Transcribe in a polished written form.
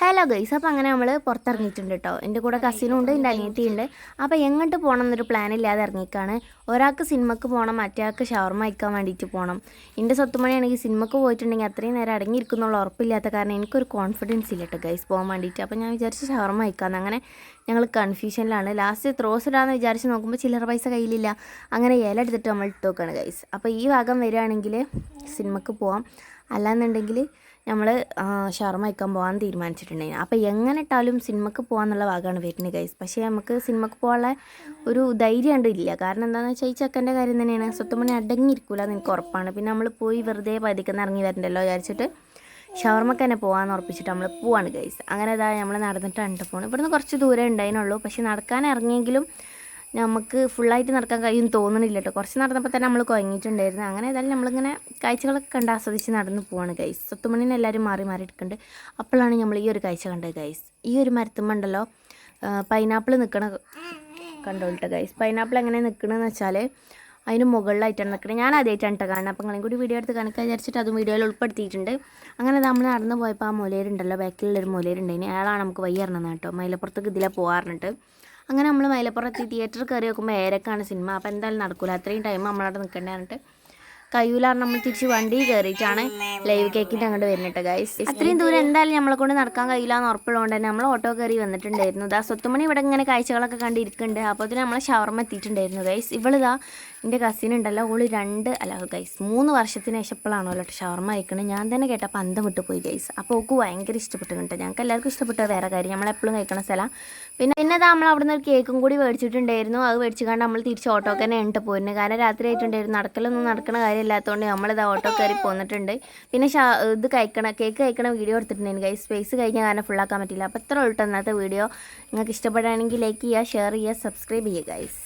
Hello guys, അപ്പോൾ അങ്ങനെ നമ്മൾ പുറത്തിറങ്ങിയിട്ടുണ്ട് കേട്ടോ. എൻ്റെ കൂടെ കസിനും ഉണ്ട്, എൻ്റെ അനിയത്തിയുണ്ട്. അപ്പോൾ എങ്ങോട്ട് പോകണം എന്നൊരു പ്ലാനില്ലാതെ ഇറങ്ങിക്കാണ്. ഒരാൾക്ക് സിനിമക്ക് പോകണം, മറ്റേയാൾക്ക് ഷവർമ കഴിക്കാൻ വേണ്ടിയിട്ട് പോകണം. എൻ്റെ സ്വത്തുമണിയാണെങ്കിൽ സിനിമക്ക് പോയിട്ടുണ്ടെങ്കിൽ അത്രയും നേരം അടങ്ങിയിരിക്കുന്നുള്ള ഉറപ്പില്ലാത്ത കാരണം എനിക്കൊരു കോൺഫിഡൻസ് ഇല്ല കേട്ടോ ഗൈസ് പോകാൻ വേണ്ടിയിട്ട്. അപ്പോൾ ഞാൻ വിചാരിച്ച് ഷവർമ കഴിക്കാമെന്ന്. അങ്ങനെ ഞങ്ങൾ കൺഫ്യൂഷനിലാണ്. ലാസ്റ്റ് ത്രോസ് ഇടാമെന്ന് വിചാരിച്ച് നോക്കുമ്പോൾ ചില്ലറ പൈസ കയ്യിലില്ല. അങ്ങനെ ഇല എടുത്തിട്ട് നമ്മൾ ഇട്ട് നോക്കുകയാണ് ഗൈസ്. അപ്പോൾ ഈ ഭാഗം വരികയാണെങ്കിൽ സിനിമക്ക് പോകാം, അല്ലാന്നുണ്ടെങ്കിൽ നമ്മൾ ഷവർമ കഴിക്കാൻ പോകാൻ തീരുമാനിച്ചിട്ടുണ്ടായിരുന്നു. അപ്പോൾ എങ്ങനെ ഇട്ടാലും സിനിമക്ക് പോകാമെന്നുള്ള ഭാഗമാണ് വരുന്നത് ഗൈസ്. പക്ഷേ നമുക്ക് സിനിമക്ക് പോകാനുള്ള ഒരു ധൈര്യം കണ്ടില്ല. കാരണം എന്താണെന്ന് വെച്ചാൽ ഈ ചെക്കൻ്റെ കാര്യം തന്നെയാണ്. സ്വത്തുമണി അടങ്ങിയിരിക്കില്ല എന്ന് എനിക്ക് ഉറപ്പാണ്. പിന്നെ നമ്മൾ പോയി വെറുതെ പതിക്കുന്ന ഇറങ്ങി വരണ്ടല്ലോ വിചാരിച്ചിട്ട് ഷവർമക്ക് തന്നെ പോകാമെന്ന് ഉറപ്പിച്ചിട്ട് നമ്മൾ പോവാണ് ഗൈസ്. അങ്ങനെ ഇതാ നമ്മൾ നടന്നിട്ടാണ് പോകുന്നത്. ഇവിടുന്ന് കുറച്ച് ദൂരം ഉണ്ടായിരുന്നുള്ളൂ. പക്ഷേ നടക്കാൻ ഇറങ്ങിയെങ്കിലും നമുക്ക് ഫുള്ളായിട്ട് നടക്കാൻ കഴിയും തോന്നണില്ല കേട്ടോ. കുറച്ച് നടന്നപ്പോൾ തന്നെ നമ്മൾ കുഴങ്ങിയിട്ടുണ്ടായിരുന്നു. അങ്ങനെ ഏതായാലും നമ്മളിങ്ങനെ കാഴ്ചകളൊക്കെ കണ്ട് ആസ്വദിച്ച് നടന്ന് പോവാണ് ഗൈസ്. സ്വത്തുമണിനെ എല്ലാവരും മാറി മാറി എടുക്കുന്നുണ്ട്. അപ്പോഴാണ് നമ്മൾ ഈ ഒരു കാഴ്ച കണ്ടത് ഗൈസ്. ഈ ഒരു മരത്തുമ്പോണ്ടല്ലോ പൈനാപ്പിൾ നിൽക്കണ കണ്ടോളിട്ടോ ഗൈസ്. പൈനാപ്പിൾ എങ്ങനെ നിൽക്കണമെന്ന് വെച്ചാൽ അതിന് മുകളിലായിട്ടാണ് നിൽക്കുന്നത്. ഞാൻ ആദ്യമായിട്ടാണ് കേട്ടോ കാണുന്നത്. അപ്പോൾ നിങ്ങളെയും കൂടി വീഡിയോ എടുത്ത് കണക്കാൻ വിചാരിച്ചിട്ട് അതും വീഡിയോയിൽ ഉൾപ്പെടുത്തിയിട്ടുണ്ട്. അങ്ങനെ നമ്മൾ നടന്ന് പോയപ്പോൾ ആ മുലേരുണ്ടല്ലോ, ബാക്കിലുള്ളൊരു മുലേരുണ്ടായിന്. അയാളാണ് നമുക്ക് വയ്യ ഇറങ്ങുന്നത് കേട്ടോ. മൈലപ്പുറത്തേക്ക് ഇതിലെ പോകാറുണ്ട്. അങ്ങനെ നമ്മൾ മൈലപ്പുറത്ത് തിയേറ്ററിൽ കയറി നോക്കുമ്പോൾ ഏരക്കാണ് സിനിമ. അപ്പോൾ എന്തായാലും നടക്കില്ല, അത്രയും ടൈം നമ്മളവിടെ നിൽക്കേണ്ടി പറഞ്ഞിട്ട് കയ്യൂലാണ് നമ്മൾ തിരിച്ച് വണ്ടി കയറിയിട്ടാണ് ലൈവ് കേക്കിൻ്റെ അങ്ങോട്ട് വരുന്നിട്ട് ഗൈസ്. അത്രയും ദൂരം എന്തായാലും നമ്മളെ കൊണ്ട് നടക്കാൻ കഴിയില്ല എന്ന് ഉറപ്പുള്ളതുകൊണ്ട് തന്നെ നമ്മൾ ഓട്ടോ കയറി വന്നിട്ടുണ്ടായിരുന്നു. ഇതാ സ്വത്തുമണി ഇവിടെ ഇങ്ങനെ കാഴ്ചകളൊക്കെ കണ്ടിരിക്കുന്നുണ്ട്. അപ്പോൾ അതിന് നമ്മളെ ഷവർമ എത്തിയിട്ടുണ്ടായിരുന്നു ഗൈസ്. ഇവളിതാ എൻ്റെ കസിൻ ഉണ്ടല്ലോ, ഓള് 3 വർഷത്തിന് ശേഷം ഇപ്പോഴാണല്ലോ ഷവർമ കഴിക്കണത്. ഞാൻ തന്നെ കേട്ടപ്പോൾ അന്തം വിട്ട് പോയി ഗൈസ്. അപ്പോൾ ഓൾക്ക് ഭയങ്കര ഇഷ്ടപ്പെട്ടു കേട്ടോ. ഞങ്ങൾക്ക് എല്ലാവർക്കും ഇഷ്ടപ്പെട്ട വേറെ കാര്യം, നമ്മളെപ്പോഴും കഴിക്കണ സ്ഥലം. പിന്നെ നമ്മൾ അവിടെ നിന്ന് ഒരു കേക്കും കൂടി മേടിച്ചിട്ടുണ്ടായിരുന്നു. അത് മേടിച്ചുകൊണ്ട് നമ്മൾ തിരിച്ച് ഓട്ടോ തന്നെ ഉണ്ട് പോയിരുന്നു. കാരണം രാത്രി ആയിട്ടുണ്ടായിരുന്നു, നടക്കണ കാര്യമില്ലാത്തതുകൊണ്ട് നമ്മളിത് ഓട്ടോ കയറി പോന്നിട്ടുണ്ട്. പിന്നെ കേക്ക് കഴിക്കണ വീഡിയോ എടുത്തിട്ടുണ്ടായിരുന്നു ഗൈസ്. സ്പേസ് കഴിഞ്ഞ കാരണം ഫുള്ളാക്കാൻ പറ്റില്ല. അപ്പോൾ ഇത്ര ഉള്ളൂ ഇന്നത്തെ വീഡിയോ. നിങ്ങൾക്ക് ഇഷ്ടപ്പെടുകയാണെങ്കിൽ ലൈക്ക് ചെയ്യുക, ഷെയർ ചെയ്യുക, സബ്സ്ക്രൈബ് ചെയ്യുക ഗൈസ്.